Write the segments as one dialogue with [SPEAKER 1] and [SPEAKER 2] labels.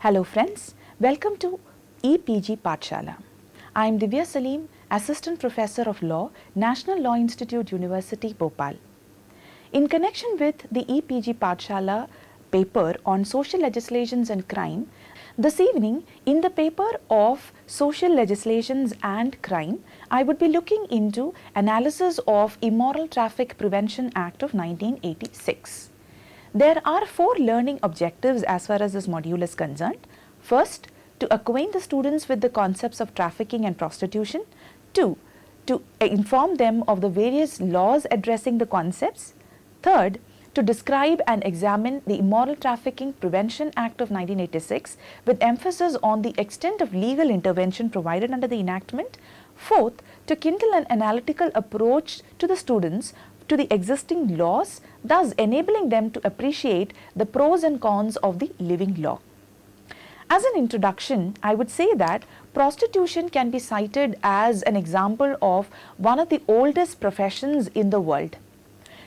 [SPEAKER 1] Hello friends, welcome to EPG Pathshala. I am Divya Salim, Assistant Professor of Law, National Law Institute, University, Bhopal. In connection with the EPG Pathshala paper on social legislations and crime, this evening in the paper of social legislations and crime, I would be looking into analysis of Immoral Traffic Prevention Act of 1986. There are 4 learning objectives as far as this module is concerned. First, to acquaint the students with the concepts of trafficking and prostitution. 2, to inform them of the various laws addressing the concepts. Third, to describe and examine the Immoral Trafficking Prevention Act of 1986 with emphasis on the extent of legal intervention provided under the enactment. Fourth, to kindle an analytical approach to the students to the existing laws, thus enabling them to appreciate the pros and cons of the living law. As an introduction, I would say that prostitution can be cited as an example of one of the oldest professions in the world.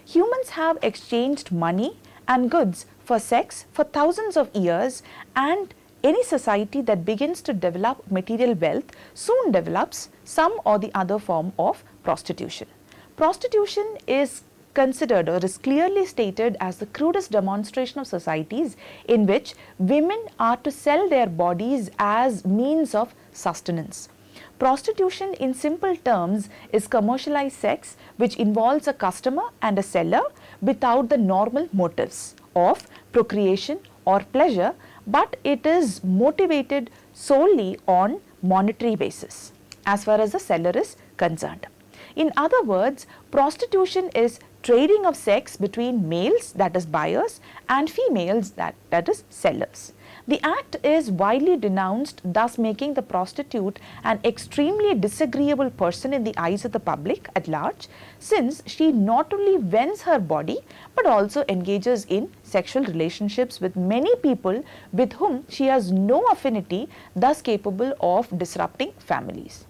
[SPEAKER 1] Humans have exchanged money and goods for sex for thousands of years, and any society that begins to develop material wealth soon develops some or the other form of prostitution. Prostitution is considered or is clearly stated as the crudest demonstration of societies in which women are to sell their bodies as means of sustenance. Prostitution in simple terms is commercialized sex which involves a customer and a seller without the normal motives of procreation or pleasure, but it is motivated solely on monetary basis as far as the seller is concerned. In other words, prostitution is trading of sex between males, that is buyers, and females, that is sellers. The act is widely denounced, thus making the prostitute an extremely disagreeable person in the eyes of the public at large, since she not only vends her body but also engages in sexual relationships with many people with whom she has no affinity, thus capable of disrupting families.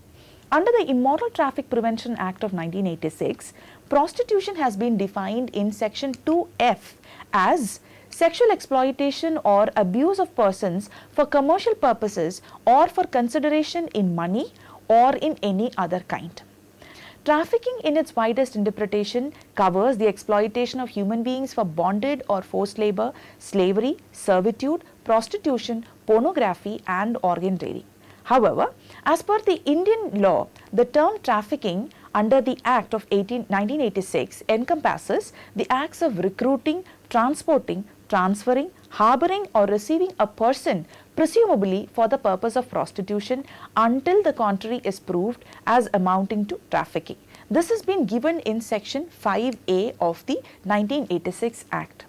[SPEAKER 1] Under the Immoral Traffic Prevention Act of 1986, prostitution has been defined in Section 2F as sexual exploitation or abuse of persons for commercial purposes or for consideration in money or in any other kind. Trafficking in its widest interpretation covers the exploitation of human beings for bonded or forced labor, slavery, servitude, prostitution, pornography, and organ trading. However, as per the Indian law, the term trafficking under the Act of 1986 encompasses the acts of recruiting, transporting, transferring, harboring or receiving a person presumably for the purpose of prostitution until the contrary is proved as amounting to trafficking. This has been given in Section 5A of the 1986 Act.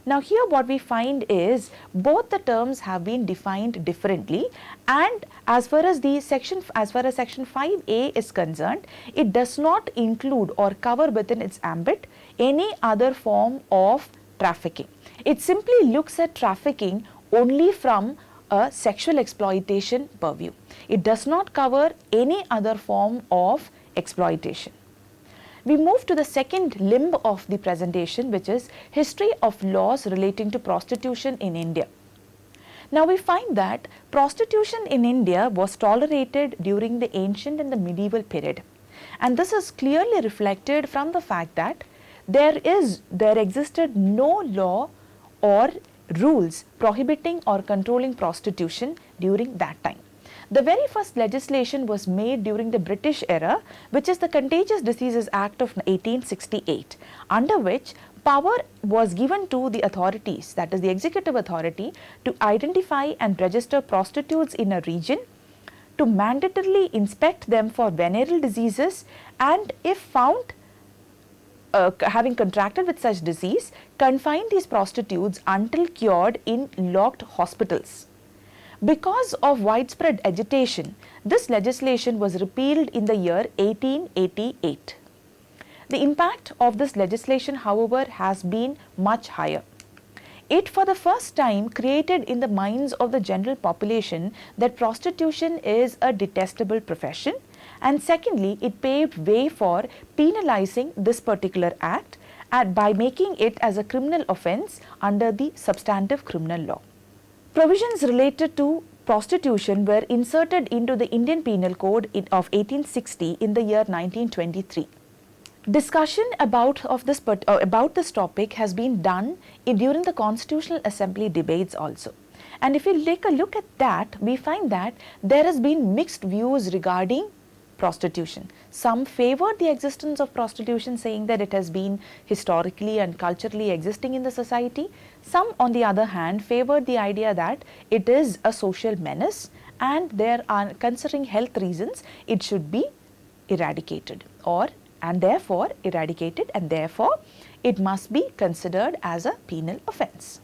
[SPEAKER 1] Now here what we find is both the terms have been defined differently, and as far as Section 5A is concerned, it does not include or cover within its ambit any other form of trafficking. It simply looks at trafficking only from a sexual exploitation purview. It does not cover any other form of exploitation. We move to the second limb of the presentation, which is history of laws relating to prostitution in India. Now we find that prostitution in India was tolerated during the ancient and the medieval period, and this is clearly reflected from the fact that there existed no law or rules prohibiting or controlling prostitution during that time. The very first legislation was made during the British era, which is the Contagious Diseases Act of 1868, under which power was given to the authorities, that is the executive authority, to identify and register prostitutes in a region, to mandatorily inspect them for venereal diseases, and if found having contracted with such disease, confine these prostitutes until cured in locked hospitals. Because of widespread agitation, this legislation was repealed in the year 1888. The impact of this legislation, however, has been much higher. It for the first time created in the minds of the general population that prostitution is a detestable profession, and secondly, it paved way for penalizing this particular act by making it as a criminal offence under the substantive criminal law. Provisions related to prostitution were inserted into the Indian Penal Code of 1860 in the year 1923. Discussion about this topic has been done during the Constitutional Assembly debates also. And if we take a look at that, we find that there has been mixed views regarding prostitution. Some favored the existence of prostitution, saying that it has been historically and culturally existing in the society. Some, on the other hand, favored the idea that it is a social menace and there are, considering health reasons, it should be eradicated and therefore it must be considered as a penal offence.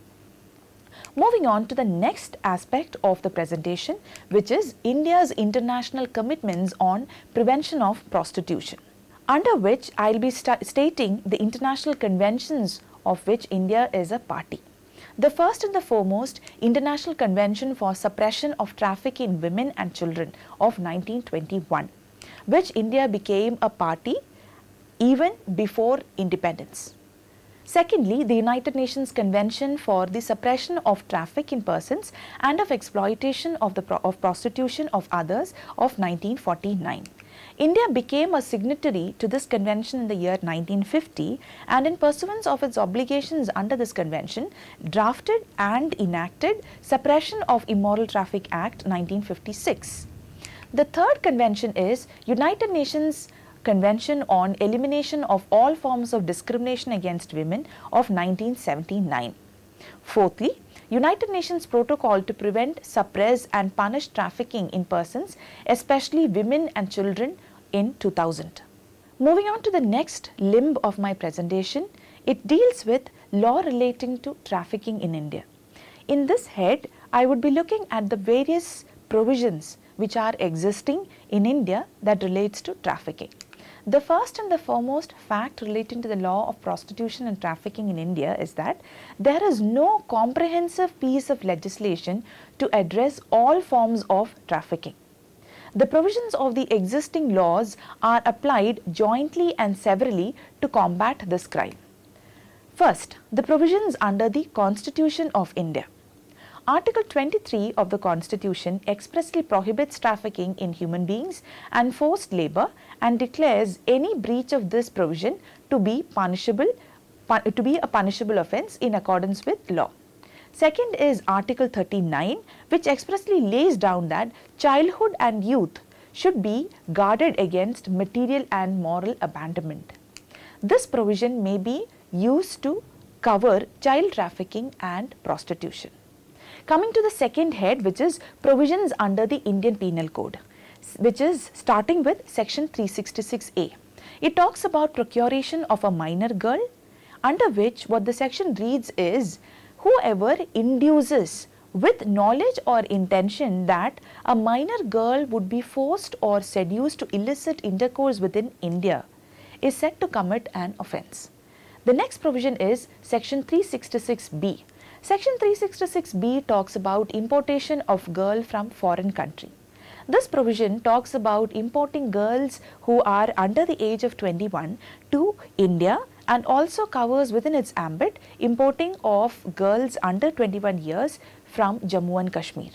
[SPEAKER 1] Moving on to the next aspect of the presentation, which is India's international commitments on prevention of prostitution, under which I will be stating the international conventions of which India is a party. The first and the foremost, International Convention for Suppression of Trafficking in Women and Children of 1921, which India became a party even before independence. Secondly, the United Nations Convention for the Suppression of Traffic in Persons and of Exploitation of Prostitution of Others of 1949. India became a signatory to this convention in the year 1950, and in pursuance of its obligations under this convention, drafted and enacted Suppression of Immoral Traffic Act 1956. The third convention is United Nations Convention on Elimination of All Forms of Discrimination Against Women of 1979. Fourthly, United Nations Protocol to Prevent, Suppress and Punish Trafficking in Persons, especially women and children, in 2000. Moving on to the next limb of my presentation, it deals with law relating to trafficking in India. In this head, I would be looking at the various provisions which are existing in India that relates to trafficking. The first and the foremost fact relating to the law of prostitution and trafficking in India is that there is no comprehensive piece of legislation to address all forms of trafficking. The provisions of the existing laws are applied jointly and severally to combat this crime. First, the provisions under the Constitution of India. Article 23 of the Constitution expressly prohibits trafficking in human beings and forced labor and declares any breach of this provision to be a punishable offence in accordance with law. Second is Article 39, which expressly lays down that childhood and youth should be guarded against material and moral abandonment. This provision may be used to cover child trafficking and prostitution. Coming to the second head, which is provisions under the Indian Penal Code, which is starting with section 366A. It talks about procuration of a minor girl, under which what the section reads is, whoever induces with knowledge or intention that a minor girl would be forced or seduced to illicit intercourse within India is said to commit an offence. The next provision is section 366B. Section 366B talks about importation of girl from foreign country. This provision talks about importing girls who are under the age of 21 to India and also covers within its ambit importing of girls under 21 years from Jammu and Kashmir.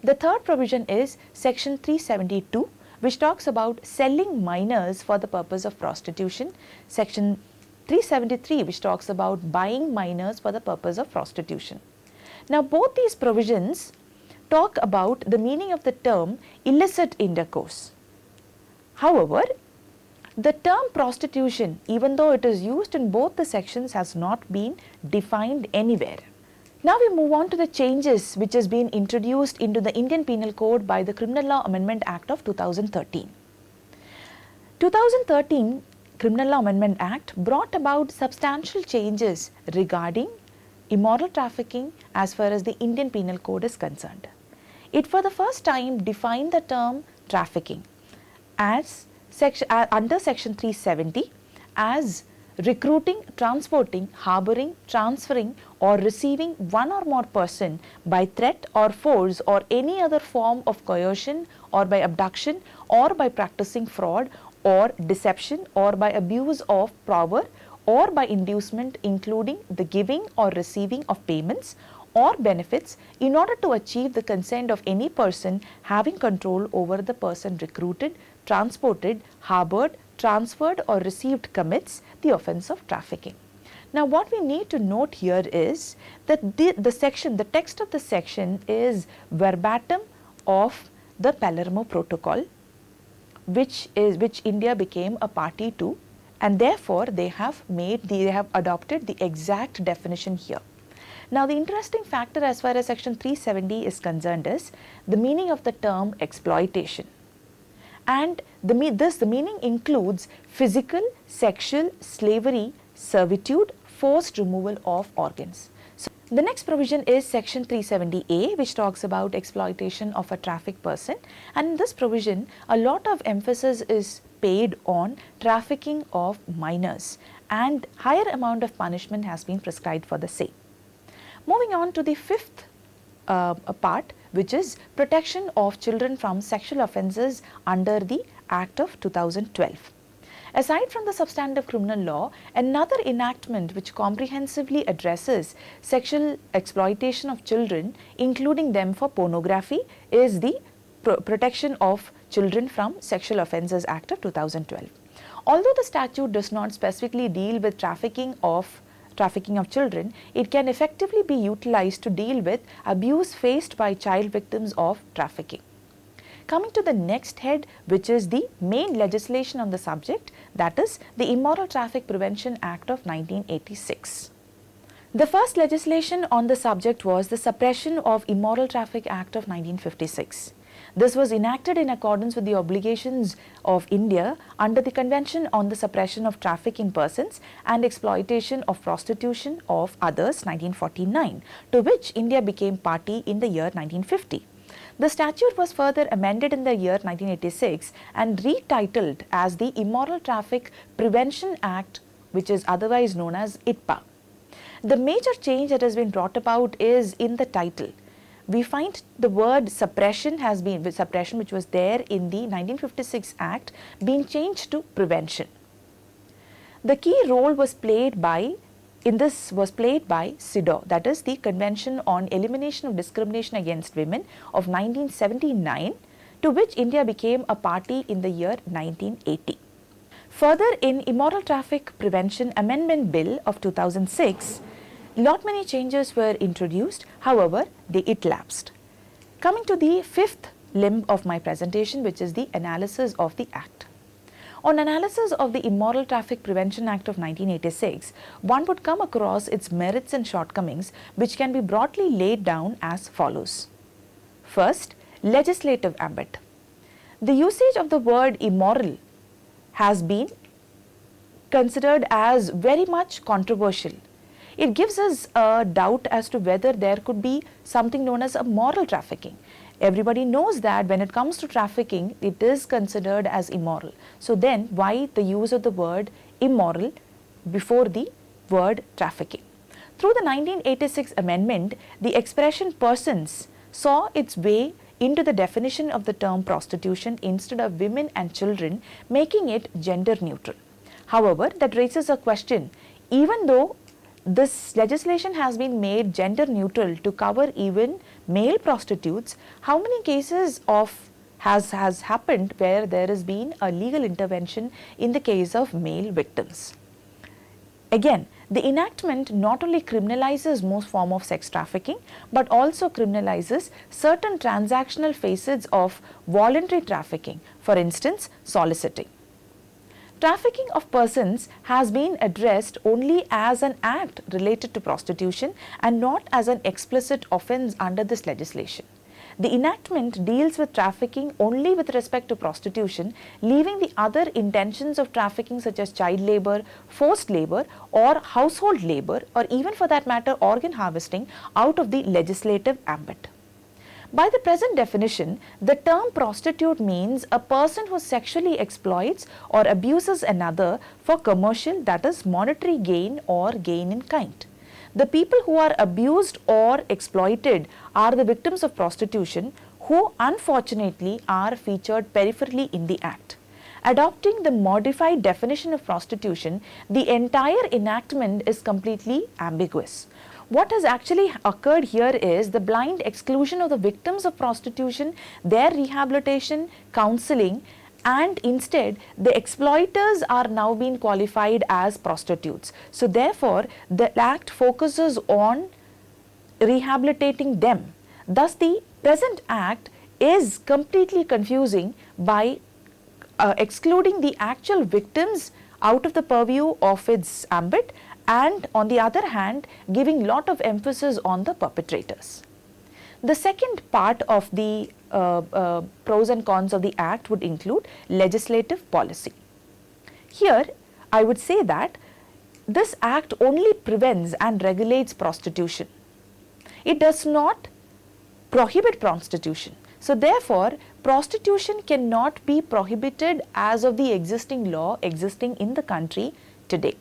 [SPEAKER 1] The third provision is section 372, which talks about selling minors for the purpose of prostitution. Section 373, which talks about buying minors for the purpose of prostitution. Now, both these provisions talk about the meaning of the term illicit intercourse. However, the term prostitution, even though it is used in both the sections, has not been defined anywhere. Now we move on to the changes which has been introduced into the Indian Penal Code by the Criminal Law Amendment Act of 2013. 2013 Criminal Law Amendment Act brought about substantial changes regarding immoral trafficking as far as the Indian Penal Code is concerned. It for the first time defined the term trafficking as under section 370 as recruiting, transporting, harboring, transferring or receiving one or more person by threat or force or any other form of coercion or by abduction or by practicing fraud or deception or by abuse of power or by inducement, including the giving or receiving of payments or benefits in order to achieve the consent of any person having control over the person recruited, transported, harbored, transferred or received commits the offence of trafficking. Now what we need to note here is that the text of the section is verbatim of the Palermo Protocol, which India became a party to, and therefore they have adopted the exact definition here. Now the interesting factor as far as section 370 is concerned is the meaning of the term exploitation. And the meaning includes physical, sexual, slavery, servitude, forced removal of organs. So the next provision is section 370A, which talks about exploitation of a trafficked person, and in this provision a lot of emphasis is paid on trafficking of minors, and higher amount of punishment has been prescribed for the same. Moving on to the fifth part, which is protection of children from sexual offences under the Act of 2012. Aside from the substantive criminal law, another enactment which comprehensively addresses sexual exploitation of children, including them for pornography, is the Protection of Children from Sexual Offences Act of 2012. Although the statute does not specifically deal with trafficking of children, it can effectively be utilized to deal with abuse faced by child victims of trafficking. Coming to the next head, which is the main legislation on the subject, that is the Immoral Traffic Prevention Act of 1986. The first legislation on the subject was the Suppression of Immoral Traffic Act of 1956. This was enacted in accordance with the obligations of India under the Convention on the Suppression of Traffic in Persons and Exploitation of Prostitution of Others 1949, to which India became party in the year 1950. The statute was further amended in the year 1986 and retitled as the Immoral Traffic Prevention Act, which is otherwise known as ITPA. The major change that has been brought about is in the title. We find the word suppression which was there in the 1956 Act, being changed to prevention. The key role was played by CEDAW, that is the Convention on Elimination of Discrimination Against Women of 1979, to which India became a party in the year 1980. Further, in Immoral Traffic Prevention Amendment Bill of 2006, many changes were introduced, however, it lapsed. Coming to the fifth limb of my presentation, which is the analysis of the Act. On analysis of the Immoral Traffic Prevention Act of 1986, one would come across its merits and shortcomings, which can be broadly laid down as follows. First, legislative ambit. The usage of the word immoral has been considered as very much controversial. It gives us a doubt as to whether there could be something known as a moral trafficking. Everybody knows that when it comes to trafficking, it is considered as immoral. So then, why the use of the word immoral before the word trafficking? Through the 1986 amendment, the expression persons saw its way into the definition of the term prostitution instead of women and children, making it gender neutral. However, that raises a question. Even though this legislation has been made gender neutral to cover even male prostitutes, how many cases has happened where there has been a legal intervention in the case of male victims? Again, the enactment not only criminalizes most form of sex trafficking, but also criminalizes certain transactional facets of voluntary trafficking, for instance, soliciting. Trafficking of persons has been addressed only as an act related to prostitution and not as an explicit offence under this legislation. The enactment deals with trafficking only with respect to prostitution, leaving the other intentions of trafficking such as child labour, forced labour or household labour, or even for that matter organ harvesting, out of the legislative ambit. By the present definition, the term prostitute means a person who sexually exploits or abuses another for commercial, that is monetary gain or gain in kind. The people who are abused or exploited are the victims of prostitution, who unfortunately are featured peripherally in the Act. Adopting the modified definition of prostitution, the entire enactment is completely ambiguous. What has actually occurred here is the blind exclusion of the victims of prostitution, their rehabilitation, counseling, and instead the exploiters are now being qualified as prostitutes. So therefore, the act focuses on rehabilitating them. Thus, the present act is completely confusing by excluding the actual victims out of the purview of its ambit, and on the other hand giving lot of emphasis on the perpetrators. The second part of the pros and cons of the act would include legislative policy. Here I would say that this act only prevents and regulates prostitution. It does not prohibit prostitution. So therefore, prostitution cannot be prohibited as of the existing law existing in the country today.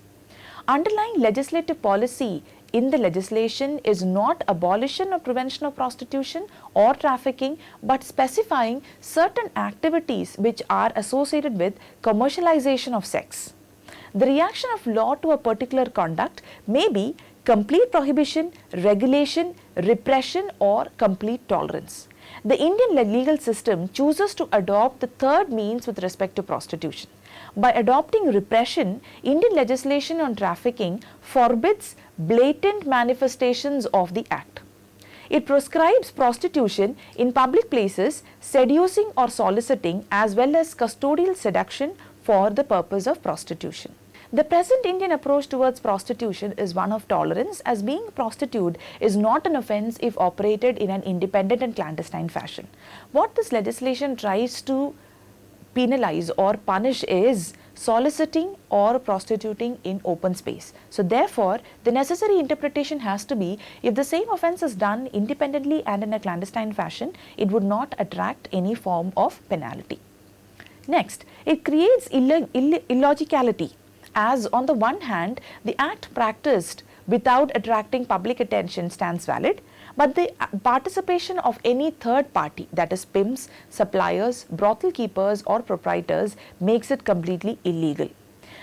[SPEAKER 1] Underlying legislative policy in the legislation is not abolition or prevention of prostitution or trafficking, but specifying certain activities which are associated with commercialization of sex. The reaction of law to a particular conduct may be complete prohibition, regulation, repression, or complete tolerance. The Indian legal system chooses to adopt the third means with respect to prostitution. By adopting repression, Indian legislation on trafficking forbids blatant manifestations of the act. It proscribes prostitution in public places, seducing or soliciting, as well as custodial seduction for the purpose of prostitution. The present Indian approach towards prostitution is one of tolerance, as being a prostitute is not an offence if operated in an independent and clandestine fashion. What this legislation tries to penalize or punish is soliciting or prostituting in open space. So therefore, the necessary interpretation has to be, if the same offence is done independently and in a clandestine fashion, it would not attract any form of penalty. Next, it creates illogicality, as on the one hand, the act practiced without attracting public attention stands valid, but the participation of any third party, that is pimps, suppliers, brothel keepers or proprietors, makes it completely illegal.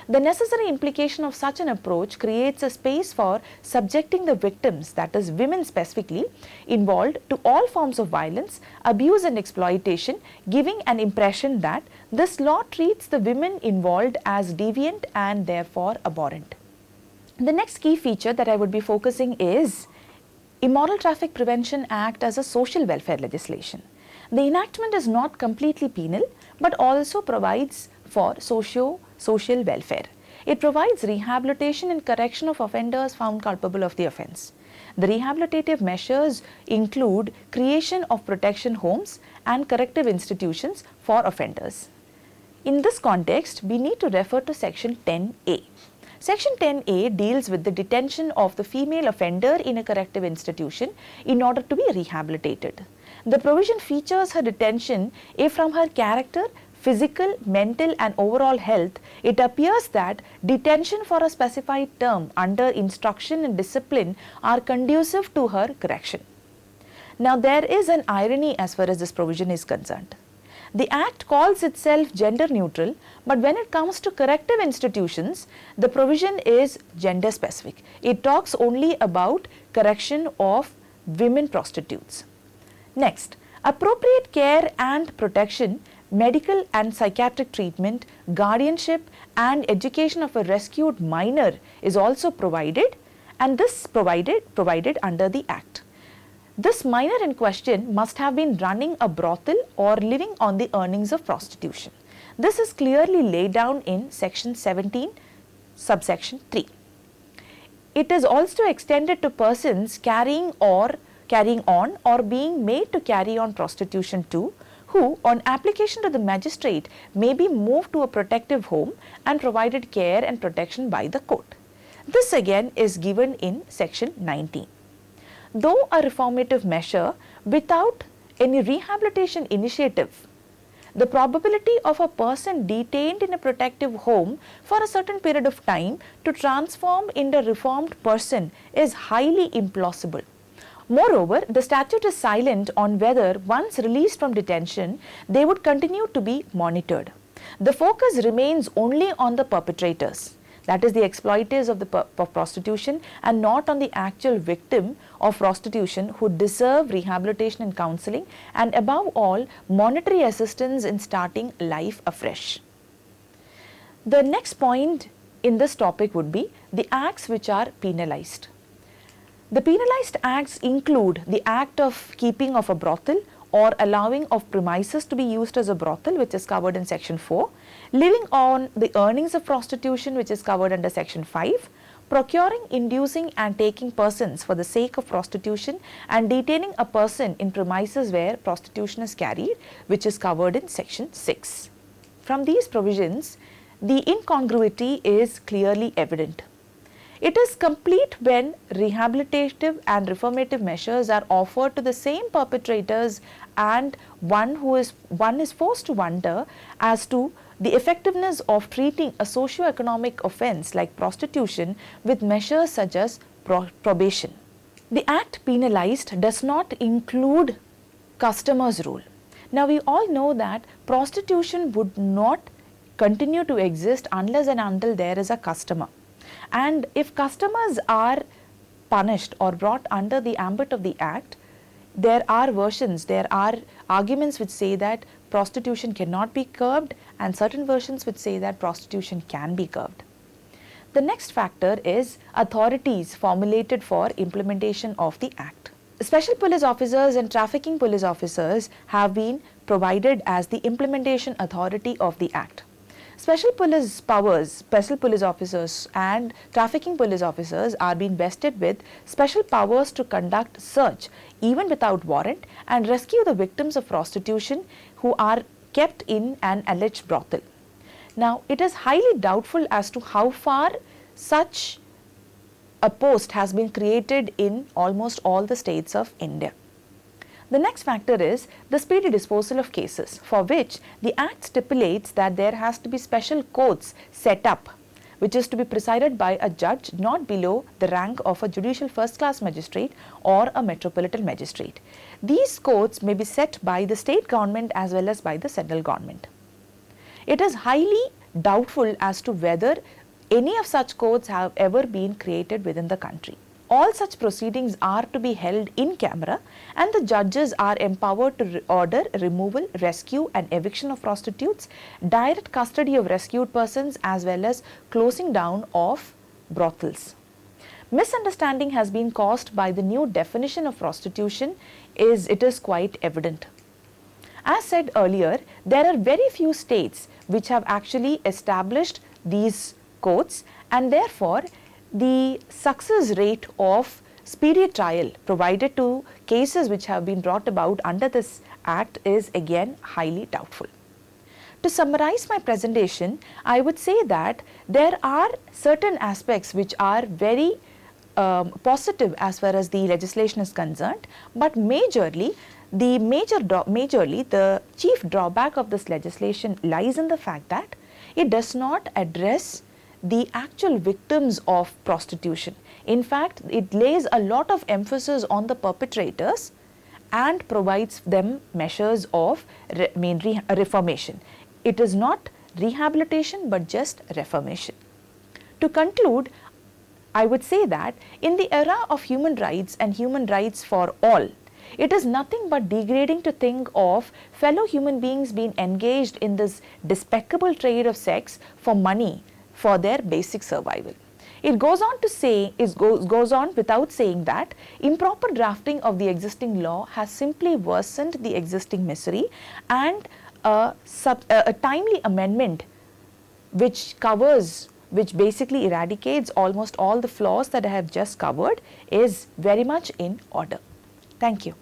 [SPEAKER 1] The necessary implication of such an approach creates a space for subjecting the victims, that is women specifically, involved to all forms of violence, abuse and exploitation, giving an impression that this law treats the women involved as deviant and therefore abhorrent. The next key feature that I would be focusing is Immoral Traffic Prevention Act as a social welfare legislation. The enactment is not completely penal, but also provides for social welfare. It provides rehabilitation and correction of offenders found culpable of the offence. The rehabilitative measures include creation of protection homes and corrective institutions for offenders. In this context, we need to refer to Section 10A. Section 10A deals with the detention of the female offender in a corrective institution in order to be rehabilitated. The provision features her detention if from her character, physical, mental and overall health, it appears that detention for a specified term under instruction and discipline are conducive to her correction. Now there is an irony as far as this provision is concerned. The Act calls itself gender neutral, but when it comes to corrective institutions, the provision is gender specific. It talks only about correction of women prostitutes. Next, appropriate care and protection, medical and psychiatric treatment, guardianship and education of a rescued minor is also provided, and this provided under the Act. This minor in question must have been running a brothel or living on the earnings of prostitution. This is clearly laid down in Section 17, subsection 3. It is also extended to persons carrying on or being made to carry on prostitution too, who on application to the magistrate may be moved to a protective home and provided care and protection by the court. This again is given in Section 19. Though a reformative measure, without any rehabilitation initiative, the probability of a person detained in a protective home for a certain period of time to transform into a reformed person is highly implausible. Moreover, the statute is silent on whether once released from detention, they would continue to be monitored. The focus remains only on the perpetrators. that is the exploiters of prostitution, and not on the actual victim of prostitution who deserve rehabilitation and counseling, and above all monetary assistance in starting life afresh. The next point in this topic would be the acts which are penalized. The penalized acts include the act of keeping of a brothel or allowing of premises to be used as a brothel, which is covered in section 4, living on the earnings of prostitution, which is covered under section 5, procuring, inducing and taking persons for the sake of prostitution, and detaining a person in premises where prostitution is carried, which is covered in section 6. From these provisions, the incongruity is clearly evident. It is complete when rehabilitative and reformative measures are offered to the same perpetrators, and one is forced to wonder as to the effectiveness of treating a socio-economic offence like prostitution with measures such as probation. The act penalized does not include customer's rule. Now we all know that prostitution would not continue to exist unless and until there is a customer. And if customers are punished or brought under the ambit of the act, there are arguments which say that prostitution cannot be curbed, and certain versions which say that prostitution can be curbed. The next factor is authorities formulated for implementation of the act. Special police officers and trafficking police officers have been provided as the implementation authority of the act. Special police officers and trafficking police officers are being vested with special powers to conduct search even without warrant and rescue the victims of prostitution who are kept in an alleged brothel. Now, it is highly doubtful as to how far such a post has been created in almost all the states of India. The next factor is the speedy disposal of cases, for which the Act stipulates that there has to be special courts set up, which is to be presided by a judge not below the rank of a judicial first-class magistrate or a metropolitan magistrate. These courts may be set by the state government as well as by the central government. It is highly doubtful as to whether any of such courts have ever been created within the country. All such proceedings are to be held in camera, and the judges are empowered to order removal, rescue and eviction of prostitutes, direct custody of rescued persons as well as closing down of brothels. Misunderstanding has been caused by the new definition of prostitution. It is quite evident. As said earlier, there are very few states which have actually established these courts, and therefore the success rate of speedy trial provided to cases which have been brought about under this act is again highly doubtful. To summarize my presentation, I would say that there are certain aspects which are very positive as far as the legislation is concerned, but majorly the chief drawback of this legislation lies in the fact that it does not address the actual victims of prostitution. In fact, it lays a lot of emphasis on the perpetrators and provides them measures of reformation. It is not rehabilitation but just reformation. To conclude, I would say that in the era of human rights and human rights for all, it is nothing but degrading to think of fellow human beings being engaged in this despicable trade of sex for money for their basic survival. It goes on to say, goes on without saying that improper drafting of the existing law has simply worsened the existing misery, and a timely amendment which basically eradicates almost all the flaws that I have just covered is very much in order. Thank you.